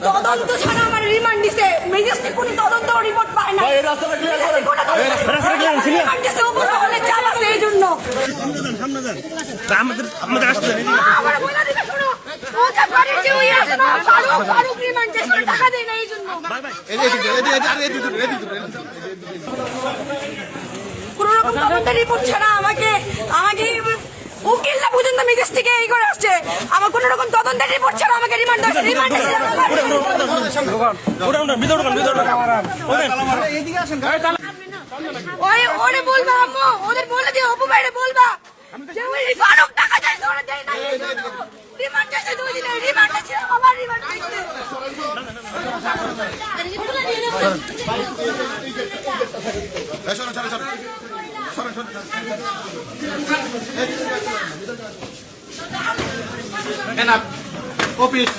তদন্ত ছাড়া আমার রিমান্ড দিছে ম্যাজিস্ট্রেট কোনো তদন্ত রিপোর্ট পায় না রিমান্ড দিছে উপরে হলে চাপ আছে এই জন্য আমাদের আসতে আমার বলা দিকে শুনো ওটা বাড়ির যে ওই আছে না ফারুক রিমান্ড দিছে টাকা দেয় না এই জন্য কোনো রকম তদন্ত রিপোর্ট ছাড়া আমাকে উকিলরা পর্যন্ত ম্যাজিস্ট্রেটকে এই করে আসছে আমার কোনো রকম তদন্তের রিপোর্ট ছাড়া আমাকে রিমান্ড দিয়েছে ওই ওরে বলবা আম্মু ওদের বলে দিও অপু ভাইরে বলবা যে ওই ফারুক টাকা চাইছে ওরা দেয় না রিমান্ড দিয়েছে 2 দিনের রিমান্ড আছে আমার রিমান্ড দিয়েছে অফিস